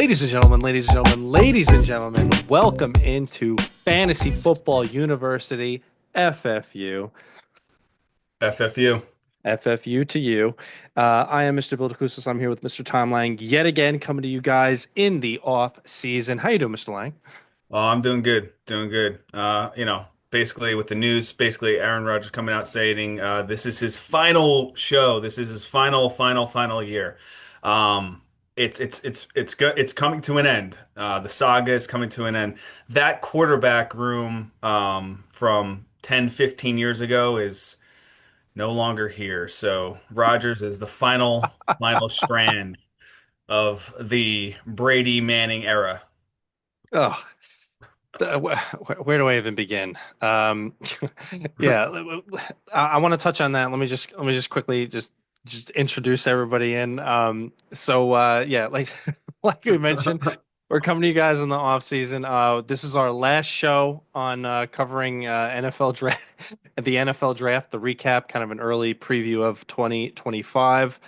Ladies and gentlemen, welcome into Fantasy Football University, FFU. FFU. FFU to you. I am Mr. Vildacusis. I'm here with Mr. Tom Lang, yet again coming to you guys in the off season. How you doing, Mr. Lang? Oh, I'm doing good, doing good. Basically with the news, basically Aaron Rodgers coming out saying this is his final show. This is his final year. Um, it's coming to an end. The saga is coming to an end. That quarterback room from 10, 15 years ago is no longer here. So Rodgers is the final strand of the Brady Manning era. Oh, where do I even begin? Yeah, I want to touch on that. Let me just quickly just introduce everybody in. Yeah, like like we mentioned, we're coming to you guys in the off season. This is our last show on covering NFL draft, the NFL draft, the recap, kind of an early preview of 2025.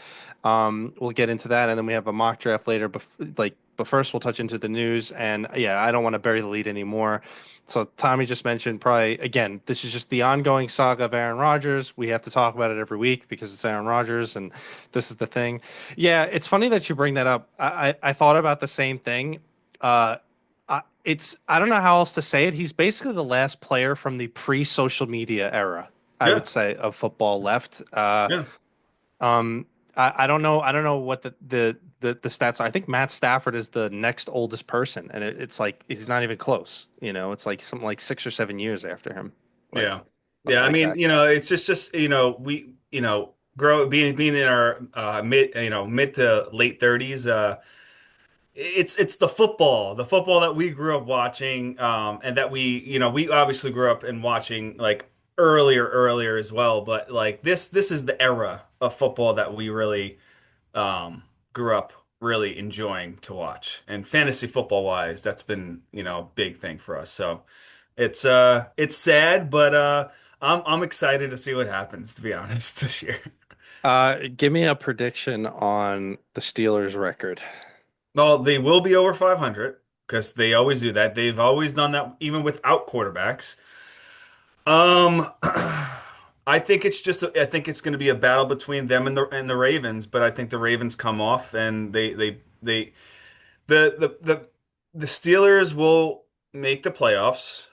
We'll get into that, and then we have a mock draft later. But first, we'll touch into the news. And yeah, I don't want to bury the lead anymore. So Tommy just mentioned probably again, this is just the ongoing saga of Aaron Rodgers. We have to talk about it every week because it's Aaron Rodgers, and this is the thing. Yeah, it's funny that you bring that up. I thought about the same thing. Uh, I don't know how else to say it. He's basically the last player from the pre-social media era, I would Yeah, say, of football left. yeah. Um, I don't know what the stats are. I think Matt Stafford is the next oldest person, and it's like he's not even close. It's like something like 6 or 7 years after him, like Yeah. something Yeah, I like mean, that. it's just, we, grow being in our mid to late 30s, it's the football that we grew up watching, and that we obviously grew up and watching like earlier as well, but like this is the era of football that we really grew up really enjoying to watch. And fantasy football wise, that's been, a big thing for us. So it's sad, but I'm excited to see what happens, to be honest, this year. Give me a prediction on the Steelers' record. Well, they will be over 500 because they always do that. They've always done that even without quarterbacks. Um, I think it's going to be a battle between them and the Ravens, but I think the Ravens come off and they the the Steelers will make the playoffs.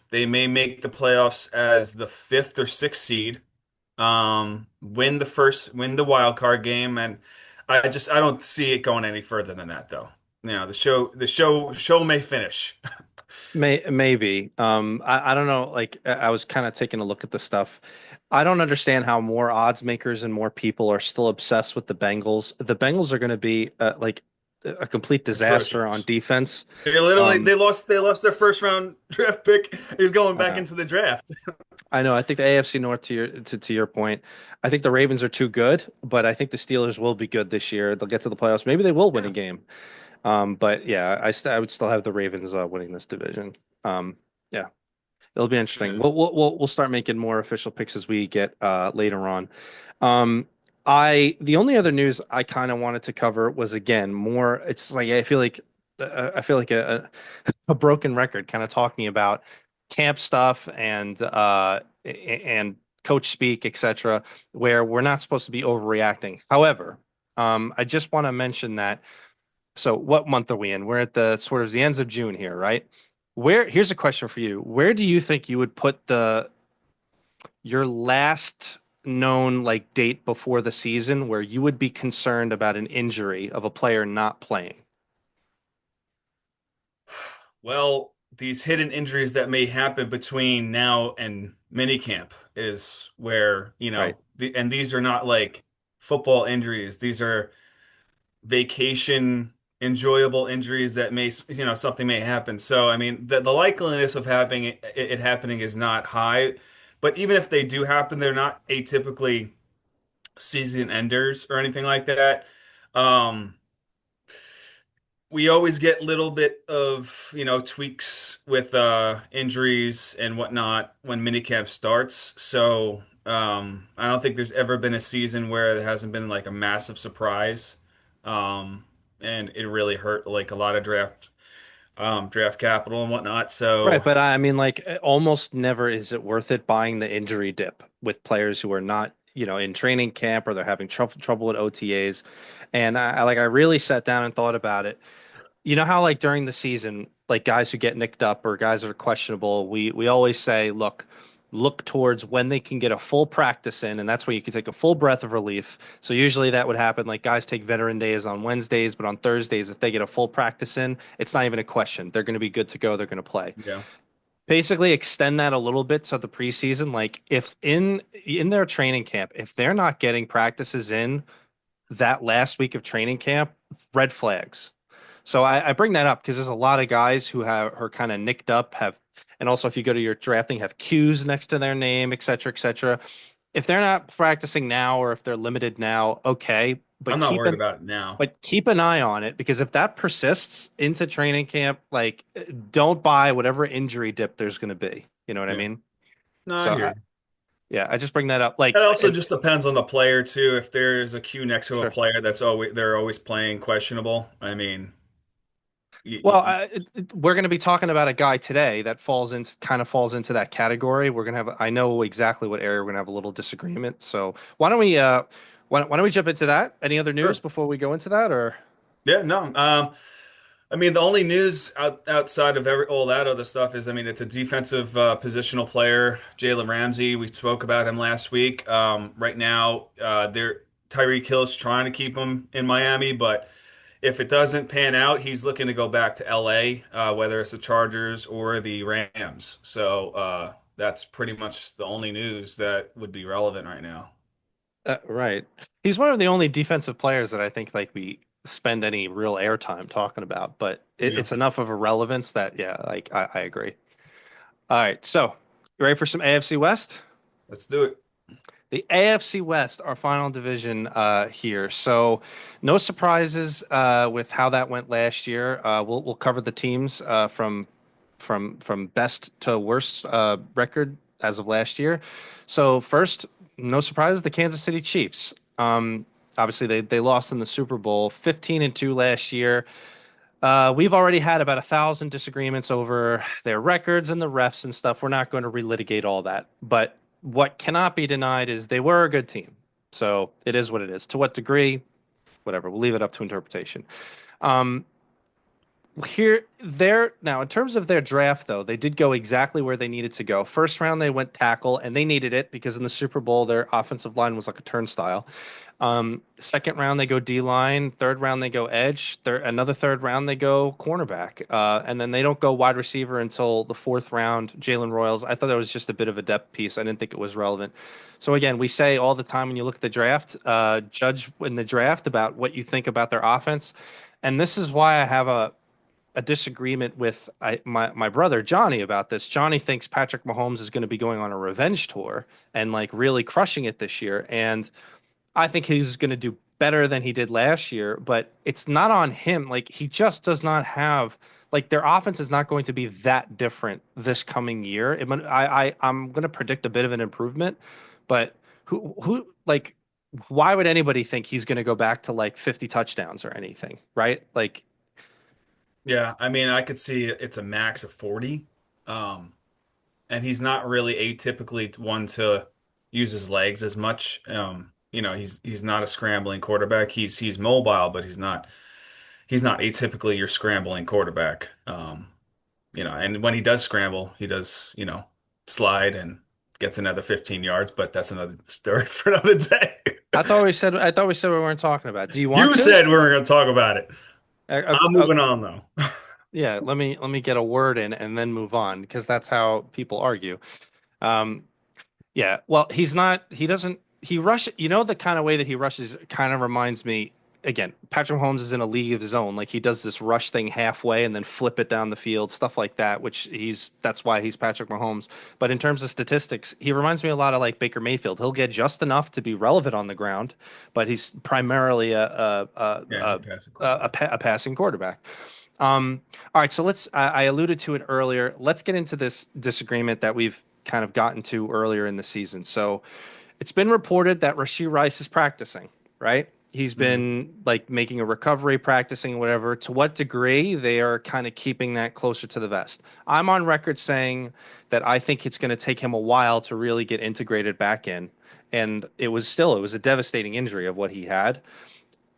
They may make the playoffs as the fifth or sixth seed. Win the wild card game, and I don't see it going any further than that, though. The show may finish. Maybe. I don't know. Like I was kind of taking a look at the stuff. I don't understand how more odds makers and more people are still obsessed with the Bengals. The Bengals are going to be like a complete disaster on Atrocious. defense. They literally Um, they lost their first round draft pick. He's going I back know. into the draft. I know. I think the AFC North to your point, I think the Ravens are too good, but I think the Steelers will be good this year. They'll get to the playoffs. Maybe they will win a Yeah. game. But yeah, I would still have the Ravens winning this division. Yeah. It'll be interesting. Yeah. We'll start making more official picks as we get later on. Um, the only other news I kind of wanted to cover was again more. It's like I feel like a broken record, kind of talking about camp stuff and coach speak, etc., where we're not supposed to be overreacting. However, I just want to mention that. So, what month are we in? We're at the sort of the ends of June here, right? Here's a question for you. Where do you think you would put the your last known like date before the season where you would be concerned about an injury of a player not playing? Well, these hidden injuries that may happen between now and minicamp is where, Right. and these are not like football injuries. These are vacation enjoyable injuries that something may happen. So, I mean, the likeliness of having it happening is not high, but even if they do happen, they're not atypically season enders or anything like that. Um, we always get little bit of, tweaks with injuries and whatnot when minicamp starts. So I don't think there's ever been a season where there hasn't been like a massive surprise. Um, and it really hurt like a lot of draft capital and whatnot. Right, So but I mean, like, almost never is it worth it buying the injury dip with players who are not, in training camp or they're having trouble with OTAs. And I really sat down and thought about it. You know how like during the season, like guys who get nicked up or guys that are questionable, we always say, look towards when they can get a full practice in, and that's when you can take a full breath of relief. So usually that would happen. Like guys take veteran days on Wednesdays, but on Thursdays, if they get a full practice in, it's not even a question. They're going to be good to go. They're going to play. yeah, Basically extend that a little bit to the preseason. Like if in their training camp, if they're not getting practices in that last week of training camp, red flags. So I bring that up because there's a lot of guys who have are kind of nicked up, and also if you go to your drafting, have Q's next to their name, et cetera, et cetera. If they're not practicing now or if they're limited now, okay, I'm not worried about it now. but keep an eye on it because if that persists into training camp, like don't buy whatever injury dip there's going to be. You know what I Yeah, mean? no, I So hear you. yeah, I just bring that up. It Like, also just depends on the player too. If there's a queue next to a sure. player that's always they're always playing questionable. I mean, Well, we're going to be talking about a guy today that falls into that category. We're going to have, I know exactly what area we're going to have a little disagreement. So why don't we jump into that? Any other news sure. before we go into that, or Yeah, no. I mean, the only news outside of all that other stuff is, I mean, it's a defensive positional player, Jalen Ramsey. We spoke about him last week. Right now, Tyreek Hill's trying to keep him in Miami, but if it doesn't pan out, he's looking to go back to LA, whether it's the Chargers or the Rams. So that's pretty much the only news that would be relevant right now. right? He's one of the only defensive players that I think like we spend any real airtime talking about, but Yeah, it's enough of a relevance that yeah, like I agree. All right, so you ready for some AFC West? let's do it. The AFC West, our final division here. So, no surprises with how that went last year. We'll cover the teams from best to worst record as of last year. So first, no surprises, the Kansas City Chiefs. Obviously, they lost in the Super Bowl, 15-2 last year. We've already had about 1,000 disagreements over their records and the refs and stuff. We're not going to relitigate all that. But what cannot be denied is they were a good team. So it is what it is. To what degree, whatever. We'll leave it up to interpretation. Um, here, there now in terms of their draft, though, they did go exactly where they needed to go. First round, they went tackle, and they needed it because in the Super Bowl, their offensive line was like a turnstile. Second round, they go D line. Third round, they go edge. Another third round, they go cornerback. And then they don't go wide receiver until the fourth round. Jalen Royals. I thought that was just a bit of a depth piece. I didn't think it was relevant. So again, we say all the time when you look at the draft, judge in the draft about what you think about their offense. And this is why I have a disagreement with my brother Johnny about this. Johnny thinks Patrick Mahomes is going to be going on a revenge tour and like really crushing it this year. And I think he's going to do better than he did last year, but it's not on him. Like he just does not have like their offense is not going to be that different this coming year. I'm going to predict a bit of an improvement, but who like why would anybody think he's going to go back to like 50 touchdowns or anything, right? Like Yeah, I mean, I could see it's a max of 40. Um, and he's not really atypically one to use his legs as much. He's not a scrambling quarterback. He's mobile, but he's not atypically your scrambling quarterback. And when he does scramble, he does, slide and gets another 15 yards, but that's another story for another day. I thought we said we weren't talking about. Do you want You to? said we were going to talk about it. I'm Uh, moving on though. yeah, let me get a word in and then move on because that's how people argue. Um, yeah, well, he doesn't, he rush, the kind of way that he rushes kind of reminds me, again, Patrick Mahomes is in a league of his own. Like he does this rush thing halfway and then flip it down the field, stuff like that, that's why he's Patrick Mahomes. But in terms of statistics, he reminds me a lot of like Baker Mayfield. He'll get just enough to be relevant on the ground, but he's primarily Yeah, he's a passing quarterback. a passing quarterback. All right, so I alluded to it earlier. Let's get into this disagreement that we've kind of gotten to earlier in the season. So it's been reported that Rashee Rice is practicing, right? He's Mhm. been like making a recovery, practicing, whatever. To what degree they are kind of keeping that closer to the vest. I'm on record saying that I think it's going to take him a while to really get integrated back in. And it was a devastating injury of what he had.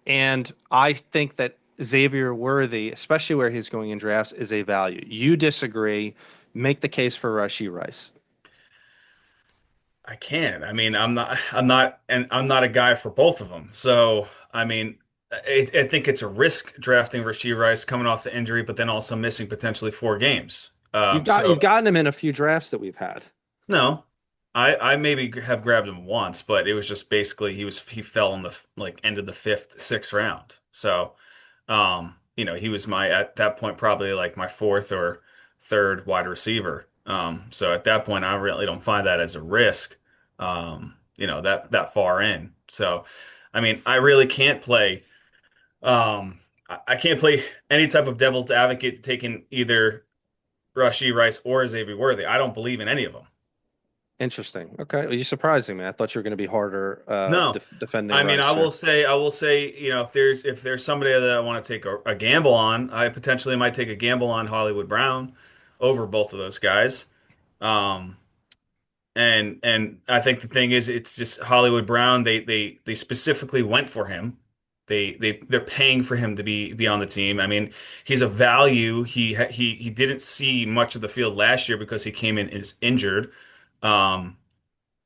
And I think that Xavier Worthy, especially where he's going in drafts, is a value. You disagree, make the case for Rashee Rice. I can. I mean, I'm not a guy for both of them. So, I mean, I think it's a risk drafting Rashee Rice coming off the injury, but then also missing potentially 4 games. You've gotten him in a few drafts that we've had. No, I maybe have grabbed him once, but it was just basically he fell in the like end of the fifth, sixth round. So, he was my at that point probably like my fourth or third wide receiver. So at that point, I really don't find that as a risk. That far in. So, I mean, I really can't play. I can't play any type of devil's advocate taking either Rashee Rice or Xavier Worthy. I don't believe in any of them. Interesting. Okay. Well, you're surprising me. I thought you were going to be harder No. defending I mean, Rice here. I will say, if there's somebody that I want to take a gamble on, I potentially might take a gamble on Hollywood Brown over both of those guys. Um, and I think the thing is, it's just Hollywood Brown. They specifically went for him. They're paying for him to be on the team. I mean, he's a value. He didn't see much of the field last year because he came in is injured. Um,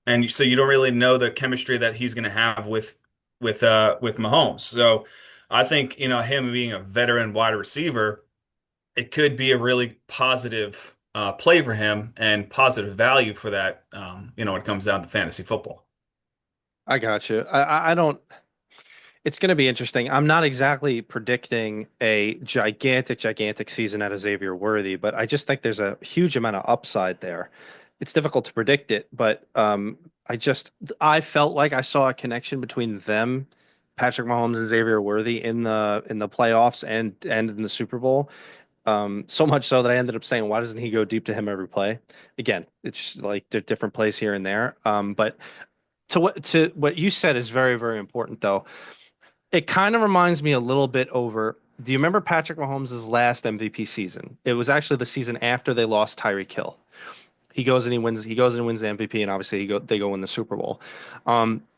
and so you don't really know the chemistry that he's going to have with Mahomes. So I think him being a veteran wide receiver, it could be a really positive play for him and positive value for that. When it comes down to fantasy football. I got you. I don't. It's going to be interesting. I'm not exactly predicting a gigantic season out of Xavier Worthy, but I just think there's a huge amount of upside there. It's difficult to predict it, but I felt like I saw a connection between them, Patrick Mahomes and Xavier Worthy in the playoffs and in the Super Bowl. So much so that I ended up saying, why doesn't he go deep to him every play? Again, it's like they're different plays here and there. But to what you said is very, very important though. It kind of reminds me a little bit over. Do you remember Patrick Mahomes' last MVP season? It was actually the season after they lost Tyreek Hill. He goes and he wins. He goes and wins the MVP, and obviously they go win the Super Bowl.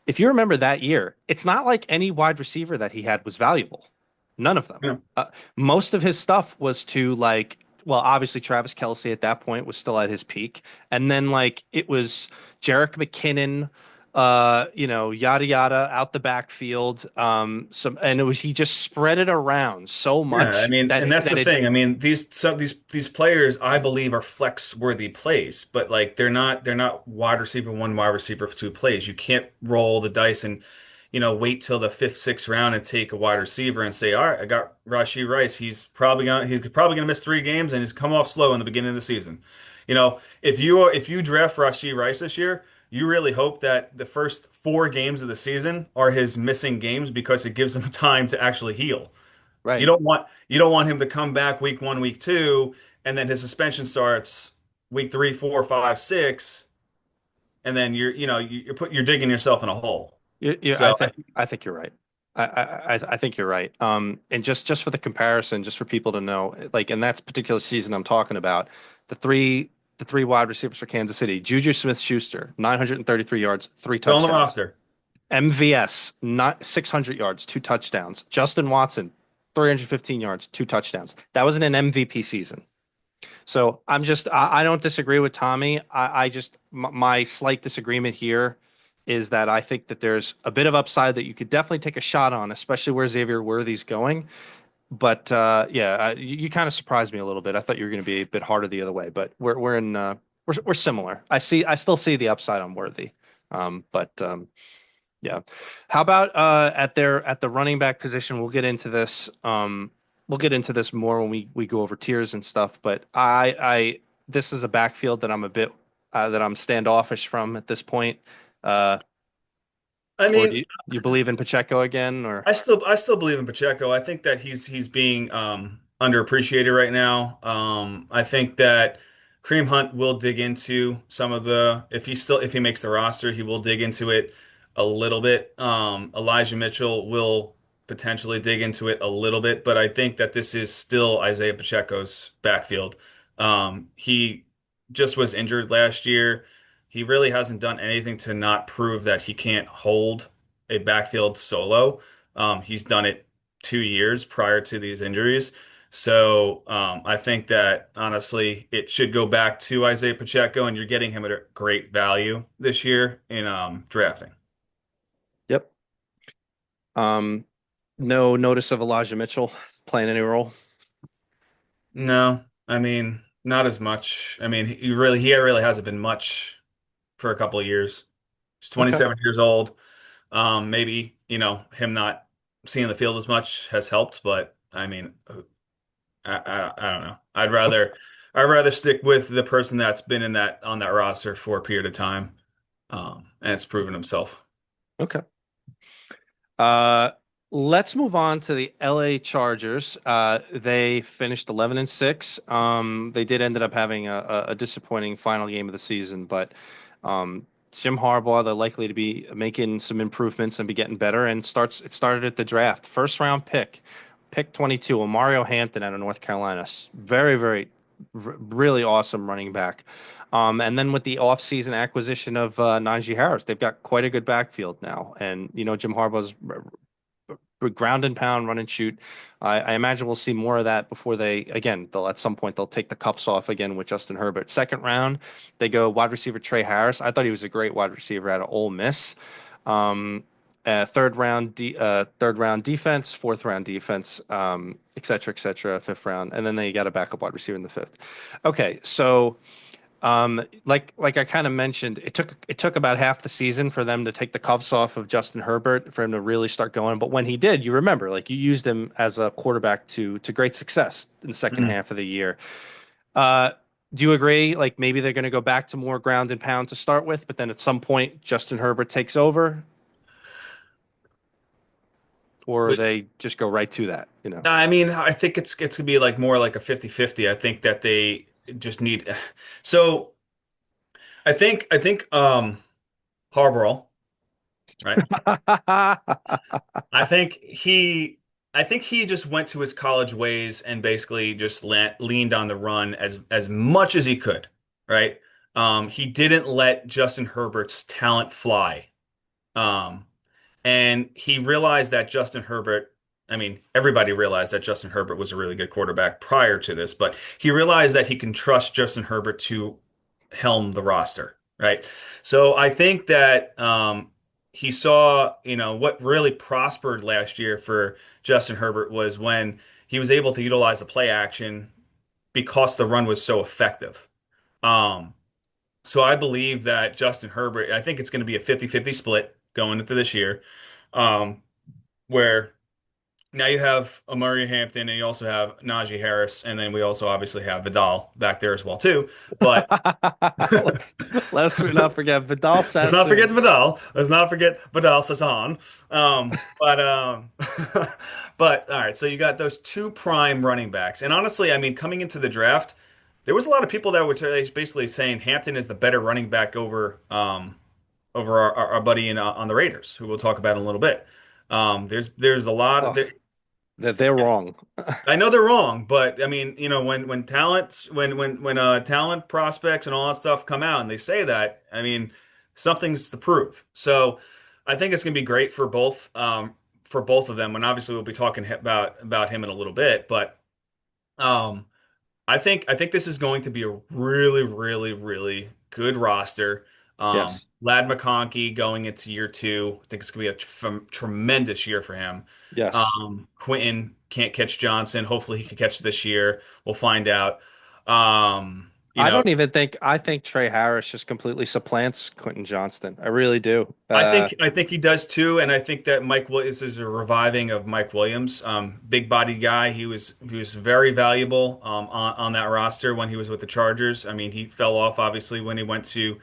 If you remember that year, it's not like any wide receiver that he had was valuable. None of them. Yeah. Most of his stuff was to like. Well, obviously Travis Kelce at that point was still at his peak, and then like it was Jerick McKinnon, yada yada out the backfield. And it was he just spread it around so Yeah, I much mean, and that's that the it thing. I mean, these players I believe are flex worthy plays, but like they're not wide receiver one, wide receiver two plays. You can't roll the dice and wait till the fifth, sixth round and take a wide receiver and say, all right, I got Rashee Rice. He's probably gonna miss 3 games and he's come off slow in the beginning of the season. If you draft Rashee Rice this year, you really hope that the first 4 games of the season are his missing games because it gives him time to actually heal. You right. don't want him to come back week one, week two, and then his suspension starts week three, four, five, six, and then you're digging yourself in a hole. So I think you're right. I think you're right. And just for the comparison, just for people to know, like in that particular season I'm talking about, the three the three wide receivers for Kansas City, Juju Smith-Schuster, 933 yards, three still on the touchdowns. roster. MVS, not 600 yards, 2 touchdowns. Justin Watson, 315 yards, 2 touchdowns. That was in an MVP season. So I don't disagree with Tommy. I just, my slight disagreement here is that I think that there's a bit of upside that you could definitely take a shot on, especially where Xavier Worthy's going. But yeah, you kind of surprised me a little bit. I thought you were going to be a bit harder the other way, but we're similar. I still see the upside on Worthy. But yeah. How about at the running back position? We'll get into this more when we go over tiers and stuff, but I this is a backfield that I'm a bit that I'm standoffish from at this point. Uh I or do mean, you believe in Pacheco again or I still believe in Pacheco. I think that he's being underappreciated right now. I think that Kareem Hunt will dig into some of the if he makes the roster, he will dig into it. a little bit. Elijah Mitchell will potentially dig into it a little bit, but I think that this is still Isaiah Pacheco's backfield. He just was injured last year. He really hasn't done anything to not prove that he can't hold a backfield solo. He's done it 2 years prior to these injuries. So I think that honestly, it should go back to Isaiah Pacheco, and you're getting him at a great value this year in drafting. Yep. Um, no notice of Elijah Mitchell playing any role. No, I mean not as much. I mean he really hasn't been much for a couple of years. He's Okay. 27 years old. Maybe him not seeing the field as much has helped, but I mean I don't know. I'd rather stick with the person that's been in that on that roster for a period of time, and it's proven himself. Okay. Uh, let's move on to the LA Chargers. They finished 11-6. They did ended up having a disappointing final game of the season, but it's Jim Harbaugh. They're likely to be making some improvements and be getting better. And it started at the draft, first round pick 22, Mario Hampton out of North Carolina. Very, very, really awesome running back. And then with the offseason acquisition of Najee Harris, they've got quite a good backfield now. And, Jim Harbaugh's ground and pound, run and shoot. I imagine we'll see more of that before they'll at some point they'll take the cuffs off again with Justin Herbert. Second round, they go wide receiver Trey Harris. I thought he was a great wide receiver out of Ole Miss. Third round defense, fourth round defense, et cetera, et cetera, fifth round, and then they got a backup wide receiver in the fifth. Okay, so like I kind of mentioned, it took about half the season for them to take the cuffs off of Justin Herbert for him to really start going. But when he did, you remember, like you used him as a quarterback to great success in the second Mhm. half of the year. Uh, do you agree? Like maybe they're going to go back to more ground and pound to start with, but then at some point Justin Herbert takes over, or But they just go right to that. I mean, I think it's gonna be like more like a 50-50. I think that they just need so I think Harbaugh, right? I think he I think he just went to his college ways and basically just leaned on the run as much as he could, right? He didn't let Justin Herbert's talent fly. Um, and he realized that Justin Herbert, I mean, everybody realized that Justin Herbert was a really good quarterback prior to this, but he realized that he can trust Justin Herbert to helm the roster, right? So I think that he saw, what really prospered last year for Justin Herbert was when he was able to utilize the play action because the run was so effective. Um, so I believe that Justin Herbert, I think it's going to be a 50-50 split going into this year, um, where now you have Amari Hampton and you also have Najee Harris, and then we also obviously have Vidal back there as well too. But let's let's not forget Vidal let's not forget Sassoon. Vidal. Let's not forget Vidal Sasson. But but all right, so you got those two prime running backs. And honestly, I mean, coming into the draft, there was a lot of people that were basically saying Hampton is the better running back over our buddy on the Raiders, who we'll talk about in a little bit. There's a lot of Oh, there, they're wrong. I know they're wrong, but I mean, when talent when talent prospects and all that stuff come out and they say that, I mean, something's to prove. So I think it's going to be great for both of them. And obviously, we'll be talking about him in a little bit, but um, I think this is going to be a really, really, really good roster. Yes. Lad McConkey going into year two. I think it's going to be tremendous year for him. Yes. Quentin can't catch Johnson. Hopefully he can catch this year. We'll find out. Um, you I know, don't even think I think Trey Harris just completely supplants Quentin Johnston. I really do. I think he does too, and I think that Mike Williams is a reviving of Mike Williams, big body guy. He was very valuable on that roster when he was with the Chargers. I mean, he fell off obviously when he went to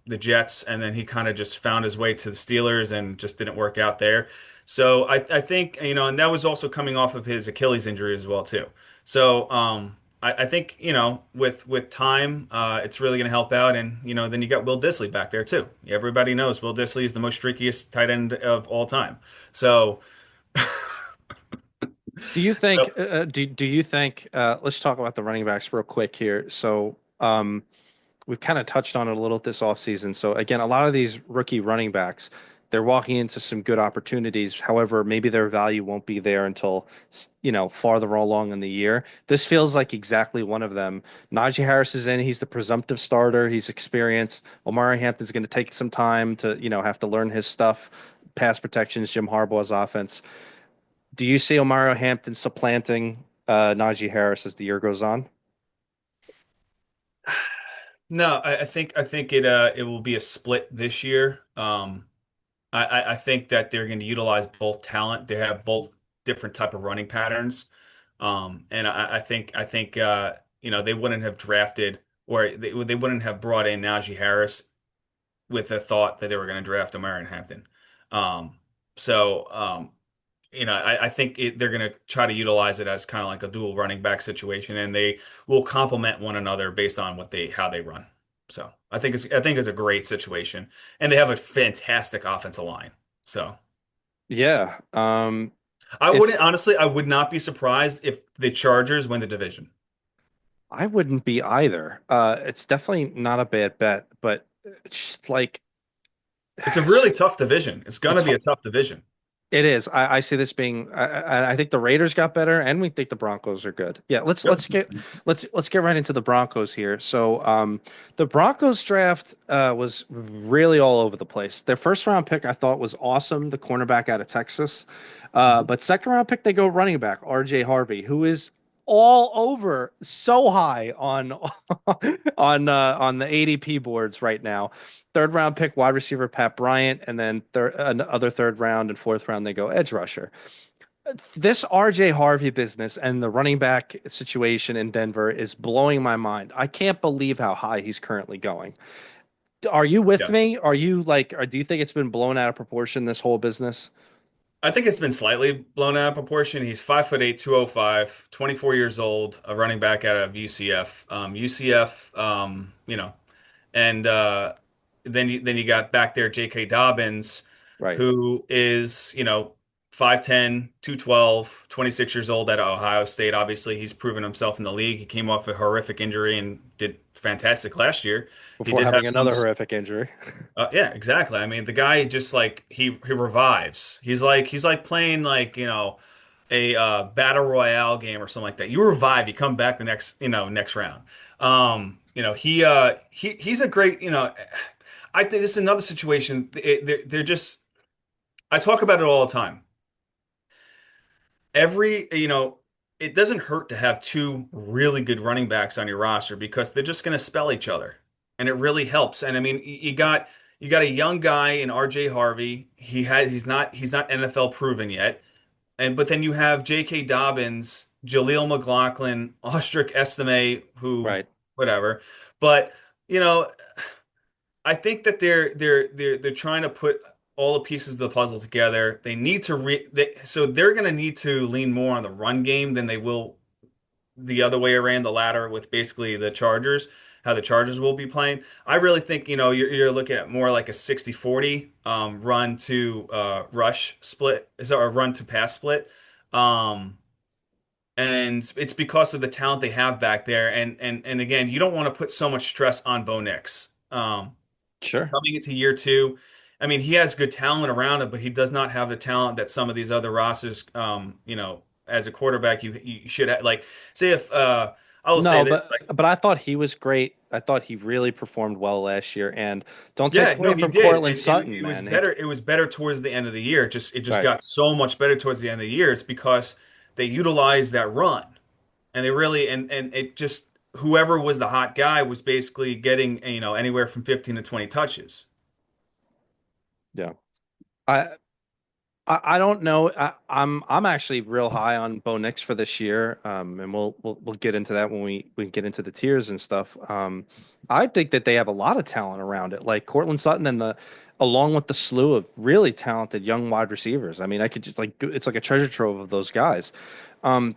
the Jets, and then he kind of just found his way to the Steelers and just didn't work out there. So I think and that was also coming off of his Achilles injury as well too. So I think, with time, it's really going to help out. And, then you got Will Dissly back there too. Everybody knows Will Dissly is the most streakiest tight end of all time. So, Do you so think do you think let's talk about the running backs real quick here. So we've kind of touched on it a little this offseason. So again, a lot of these rookie running backs, they're walking into some good opportunities. However, maybe their value won't be there until, farther along in the year. This feels like exactly one of them. Najee Harris is in. He's the presumptive starter. He's experienced. Omari Hampton's going to take some time to, have to learn his stuff. Pass protections, Jim Harbaugh's offense. Do you see Omari Hampton supplanting Najee Harris as the year goes on? no, I think it will be a split this year. I think that they're going to utilize both talent. They have both different type of running patterns. And I think they wouldn't have drafted or they wouldn't have brought in Najee Harris with the thought that they were going to draft Omarion Hampton. Um, so, I think they're going to try to utilize it as kind of like a dual running back situation, and they will complement one another based on how they run. So I think it's a great situation, and they have a fantastic offensive line. So Yeah. If I would not be surprised if the Chargers win the division. I wouldn't be either. It's definitely not a bad bet, but it's just like It's a really tough division. It's going it's to be a tough division. it is. I see this being. I think the Raiders got better, and we think the Broncos are good. Yeah, Yep. let's get right into the Broncos here. So, the Broncos draft was really all over the place. Their first round pick I thought was awesome, the cornerback out of Texas. Mhm. But second round pick they go running back R.J. Harvey, who is all over so high on on the ADP boards right now. Third round pick wide receiver Pat Bryant, and then another third round and fourth round they go edge rusher. This RJ Harvey business and the running back situation in Denver is blowing my mind. I can't believe how high he's currently going. Are you with Yeah. me? Are you like, or do you think it's been blown out of proportion, this whole business? I think it's been slightly blown out of proportion. He's 5'8", 205, 24 years old, a running back out of UCF. UCF, and then you got back there J.K. Dobbins, Right. who is, 5'10", 212, 26 years old at Ohio State. Obviously, he's proven himself in the league. He came off a horrific injury and did fantastic last year. He Before did have having some. another horrific injury. Yeah, exactly. I mean, the guy just like he revives. He's like playing like, a battle royale game or something like that. You revive, you come back the next round. He's a great, I think this is another situation. They're just I talk about it all the time. It doesn't hurt to have two really good running backs on your roster because they're just going to spell each other, and it really helps. And I mean, you got a young guy in R.J. Harvey. He's not NFL proven yet, and but then you have J.K. Dobbins, Jaleel McLaughlin, Ostrich Estime, who Right. whatever. But you know, I think that they're trying to put all the pieces of the puzzle together. They need to so they're going to need to lean more on the run game than they will the other way around the ladder with basically the Chargers, how the Chargers will be playing. I really think, you're looking at more like a 60-40 run to rush split, is a run to pass split. Um, and it's because of the talent they have back there. And again, you don't want to put so much stress on Bo Nix. Sure. Coming into year two, I mean, he has good talent around him, but he does not have the talent that some of these other rosters, as a quarterback, you should have. Like, say if I will say No, this, like, but I thought he was great. I thought he really performed well last year. And don't take yeah, away no, he from did, Cortland and it, Sutton, it was man. better. It was better towards the end of the year. It just Right. got so much better towards the end of the year. It's because they utilized that run, and they really and it just whoever was the hot guy was basically getting anywhere from 15 to 20 touches. Yeah. I I don't know. I'm actually real high on Bo Nix for this year, and we'll get into that when we get into the tiers and stuff. I think that they have a lot of talent around it, like Cortland Sutton and the along with the slew of really talented young wide receivers. I mean, I could just like it's like a treasure trove of those guys.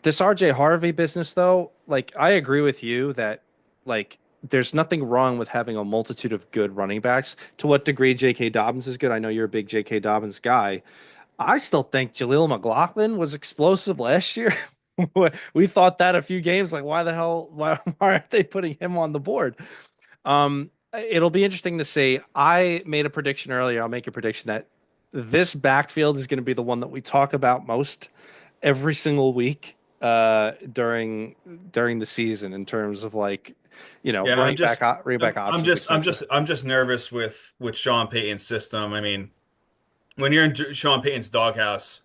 This RJ Harvey business, though, like I agree with you that like there's nothing wrong with having a multitude of good running backs. To what degree J.K. Dobbins is good, I know you're a big J.K. Dobbins guy. I still think Jaleel McLaughlin was explosive last year. We thought that a few games, like why the hell, why aren't they putting him on the board? It'll be interesting to see. I made a prediction earlier. I'll make a prediction that this backfield is going to be the one that we talk about most every single week during the season in terms of like, Yeah, running back options, etc. I'm just nervous with Sean Payton's system. I mean, when you're in Sean Payton's doghouse,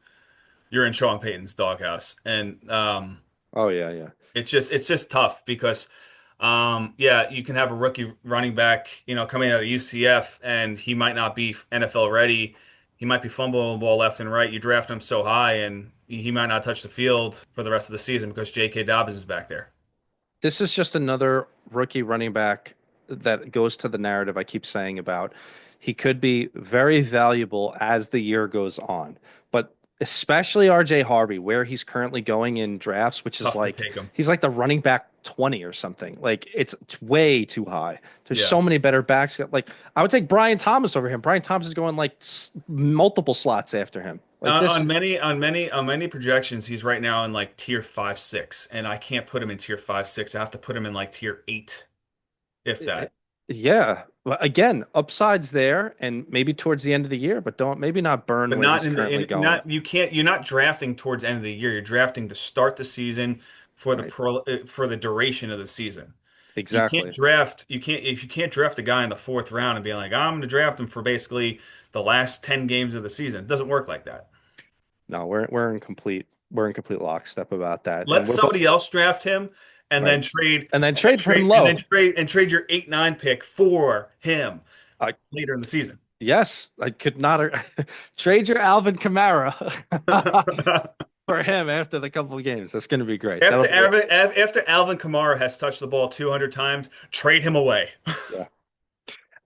you're in Sean Payton's doghouse, and Oh yeah, yeah. it's just tough because yeah, you can have a rookie running back, coming out of UCF, and he might not be NFL ready. He might be fumbling the ball left and right. You draft him so high, and he might not touch the field for the rest of the season because J.K. Dobbins is back there. This is just another rookie running back that goes to the narrative I keep saying about he could be very valuable as the year goes on. But especially RJ Harvey, where he's currently going in drafts, which is Tough to like take him. he's like the running back 20 or something. Like it's way too high. There's Yeah. so many better backs. Like I would take Brian Thomas over him. Brian Thomas is going like multiple slots after him. Like this is On many projections, he's right now in like tier 5, 6, and I can't put him in tier 5, 6. I have to put him in like tier 8, if Eh, that. yeah. Well, again, upsides there and maybe towards the end of the year, but don't maybe not burn But where not he's in the currently in going. not you can't you're not drafting towards end of the year. You're drafting to start the season for Right. for the duration of the season. Exactly. You can't if you can't draft a guy in the fourth round and be like, I'm going to draft him for basically the last 10 games of the season. It doesn't work like that. No, we're in complete lockstep about that. And Let we're both somebody else draft him and right. then trade And then and then trade for him trade and then low. trade and trade your 8, 9 pick for him I later in the season. yes, I could not trade your Alvin Kamara for him after the couple of games. That's going to be great. After Alvin Kamara has touched the ball 200 times, trade him away. Yeah.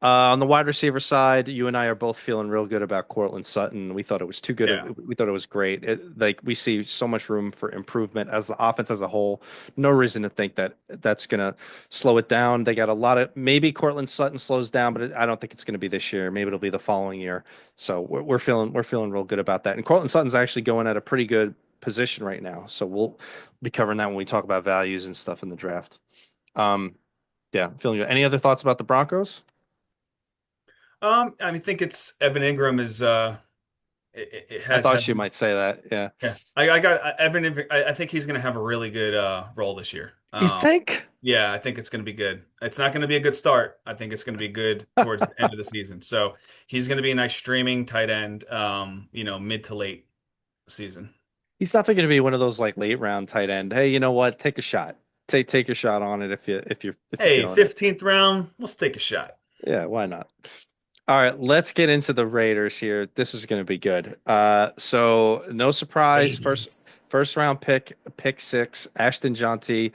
On the wide receiver side, you and I are both feeling real good about Cortland Sutton. We thought it was too good. Yeah. We thought it was great. Like we see so much room for improvement as the offense as a whole. No reason to think that that's going to slow it down. They got a lot of maybe Cortland Sutton slows down, but I don't think it's going to be this year. Maybe it'll be the following year. So we're feeling real good about that. And Cortland Sutton's actually going at a pretty good position right now. So we'll be covering that when we talk about values and stuff in the draft. Yeah, feeling good. Any other thoughts about the Broncos? I mean, think it's Evan Ingram is it I has thought had you might say that. Yeah. yeah. I got I think he's going to have a really good role this year. You think? Yeah, I think it's going to be good. It's not going to be a good start. I think it's going to be good towards the end of the season. So he's going to be a nice streaming tight end, mid to late season. He's definitely going to be one of those like late round tight end. Hey, you know what? Take a shot. Take a shot on it if you're Hey, feeling it. 15th round, let's take a shot. Yeah, why not? All right, let's get into the Raiders here. This is going to be good. So no surprise, Ravens. first round pick six, Ashton Jonty,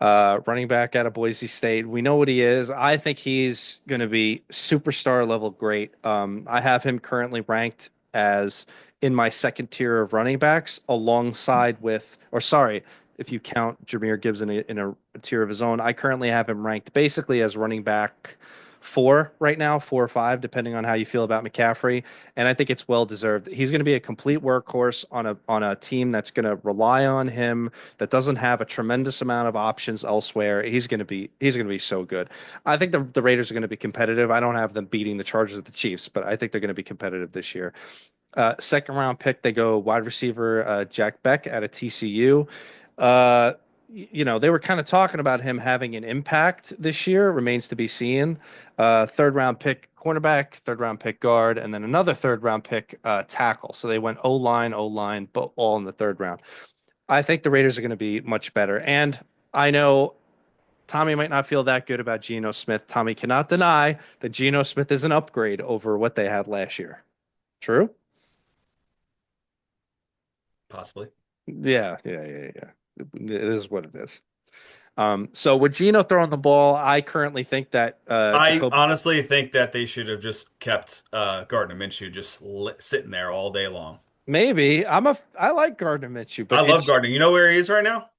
running back out of Boise State. We know what he is. I think he's going to be superstar level great. I have him currently ranked as in my second tier of running backs, alongside with, or sorry, if you count Jameer Gibbs in a tier of his own. I currently have him ranked basically as running back four right now, 4 or 5, depending on how you feel about McCaffrey. And I think it's well deserved. He's going to be a complete workhorse on a team that's going to rely on him, that doesn't have a tremendous amount of options elsewhere. He's going to be so good. I think the Raiders are going to be competitive. I don't have them beating the Chargers or the Chiefs, but I think they're going to be competitive this year. Second round pick, they go wide receiver Jack Beck out of TCU. Uh, they were kind of talking about him having an impact this year. Remains to be seen. Third round pick cornerback, third round pick guard, and then another third round pick tackle. So they went O line, but all in the third round. I think the Raiders are going to be much better. And I know Tommy might not feel that good about Geno Smith. Tommy cannot deny that Geno Smith is an upgrade over what they had last year. True? Possibly. Yeah. It is what it is. So with Geno throwing the ball, I currently think that I Jacob honestly think that they should have just kept Gardner Minshew just sitting there all day long. maybe I like Gardner Minshew, I but love it's Gardner. You know where he is right now?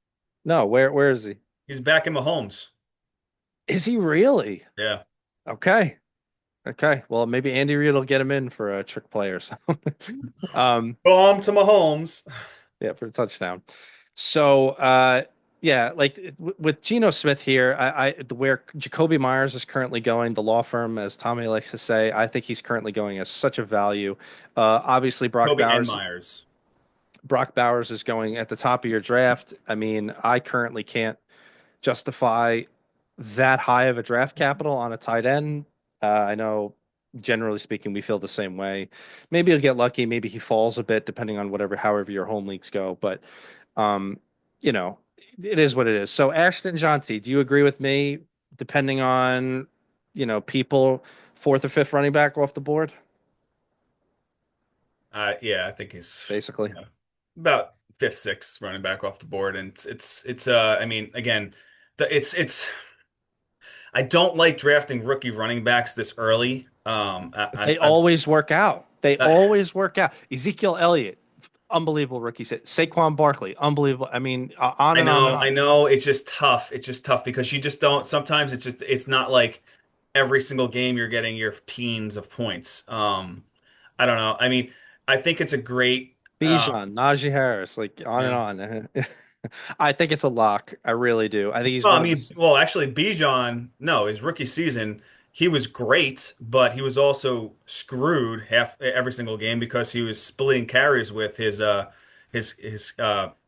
no, where is he? He's back in Mahomes. Is he really? Yeah. Okay. Okay. Well, maybe Andy Reid will get him in for a trick play or something. Go home to Mahomes. Yeah, for a touchdown. So, yeah, like with Geno Smith here, where Jacoby Myers is currently going, the law firm, as Tommy likes to say, I think he's currently going as such a value. Obviously, Kobe and Myers. Brock Bowers is going at the top of your draft. I mean, I currently can't justify that high of a draft capital on a tight end. I know, generally speaking, we feel the same way. Maybe he'll get lucky. Maybe he falls a bit, depending on however your home leagues go. But, um, you know, it is what it is. So, Ashton Jonty, do you agree with me? Depending on, people, fourth or fifth running back off the board, Yeah, I think he's basically. about fifth, sixth running back off the board, and it's I mean, again, it's I don't like drafting rookie running backs this early. But they always work out. They I always work out. Ezekiel Elliott, unbelievable rookie. Saquon Barkley, unbelievable. I mean, on and on and I on. know, it's just tough. It's just tough because you just don't. Sometimes it's not like every single game you're getting your teens of points. I don't know. I mean, I think it's a great. Bijan, Najee Harris, like on and Yeah. on. I think it's a lock. I really do. I think he's Well, I one of mean, the. well, actually, Bijan, no, his rookie season, he was great, but he was also screwed every single game because he was splitting carries with his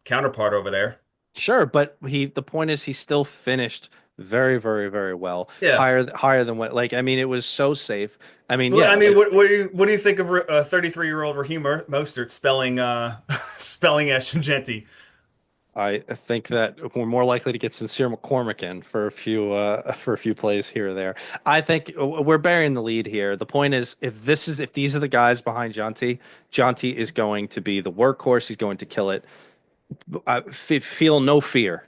counterpart over there. Sure, but the point is he still finished very, very, very well. Yeah. Higher than what, like, I mean, it was so safe. I mean, Well, yeah, I mean, like what do you think of 33-year-old Raheem Mostert spelling spelling Ashton? I think that we're more likely to get Sincere McCormick in for a few plays here or there. I think we're burying the lead here. The point is, if these are the guys behind Jonty, Jonty is going to be the workhorse. He's going to kill it. I feel no fear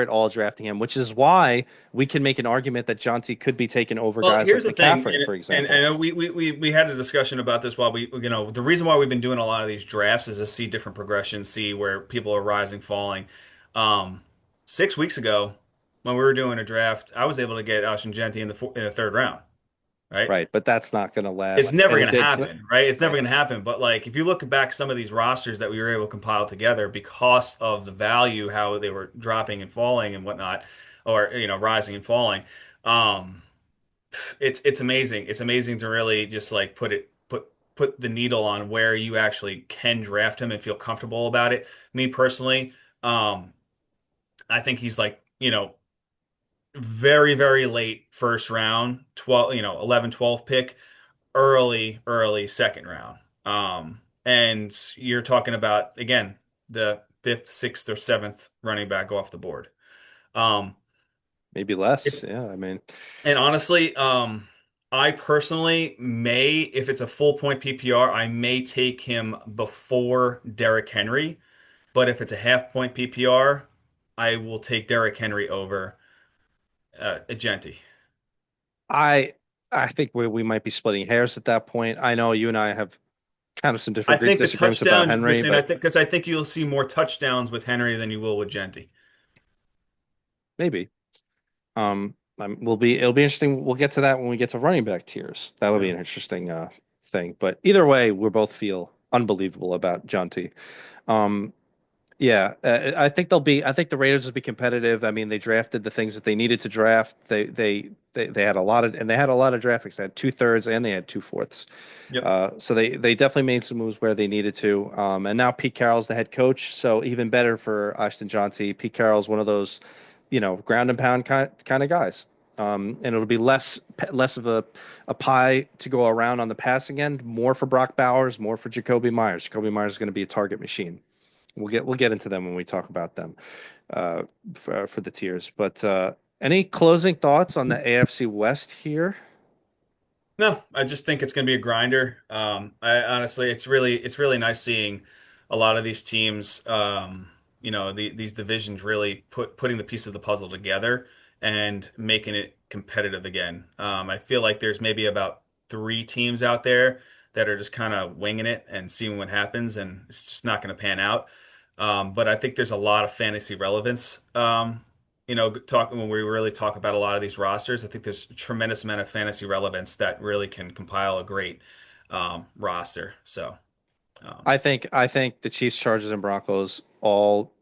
at all drafting him, which is why we can make an argument that Jonty could be taken over Well, guys here's like the thing, McCaffrey, for and example. I know we had a discussion about this while the reason why we've been doing a lot of these drafts is to see different progressions, see where people are rising, falling. Um, 6 weeks ago, when we were doing a draft, I was able to get Alshon Jenti in the third round, right? Right, but that's not going to It's last. never And going it to did. happen, right? It's never Right. going to happen. But like, if you look back some of these rosters that we were able to compile together because of the value, how they were dropping and falling and whatnot, or rising and falling. Um, it's amazing. It's amazing to really just like put the needle on where you actually can draft him and feel comfortable about it. Me personally, um, I think he's like, very, very late first round, 12, 11, 12 pick, early second round. And you're talking about again the fifth, sixth, or seventh running back off the board. Um, Maybe less. if Yeah, I mean, And honestly, I personally may, if it's a full point PPR, I may take him before Derrick Henry. But if it's a half point PPR, I will take Derrick Henry over Agenti. I I think we might be splitting hairs at that point. I know you and I have kind of some I different think the disagreements about touchdowns, Henry, listen, I but think because I think you'll see more touchdowns with Henry than you will with Genti. maybe. It'll be interesting. We'll get to that when we get to running back tiers. That'll be Yeah. an interesting thing. But either way, we both feel unbelievable about John T. Um, Yeah, I think the Raiders will be competitive. I mean, they drafted the things that they needed to draft. They had a lot of and they had a lot of draft picks. They had two-thirds and they had two-fourths. Yep. So they definitely made some moves where they needed to. And now Pete Carroll's the head coach, so even better for Ashton Johnson. Pete Carroll's one of those, ground and pound kind of guys. And it'll be less of a pie to go around on the passing end, more for Brock Bowers, more for Jacoby Myers. Jacoby Myers is going to be a target machine. We'll get into them when we talk about them uh, for the tiers. But any closing thoughts on the AFC West here? No, I just think it's going to be a grinder. I honestly, it's really nice seeing a lot of these teams, these divisions really putting the piece of the puzzle together and making it competitive again. I feel like there's maybe about three teams out there that are just kind of winging it and seeing what happens, and it's just not going to pan out. But I think there's a lot of fantasy relevance. Talking when we really talk about a lot of these rosters, I think there's a tremendous amount of fantasy relevance that really can compile a great roster. So, um, I think the Chiefs, Chargers, and Broncos all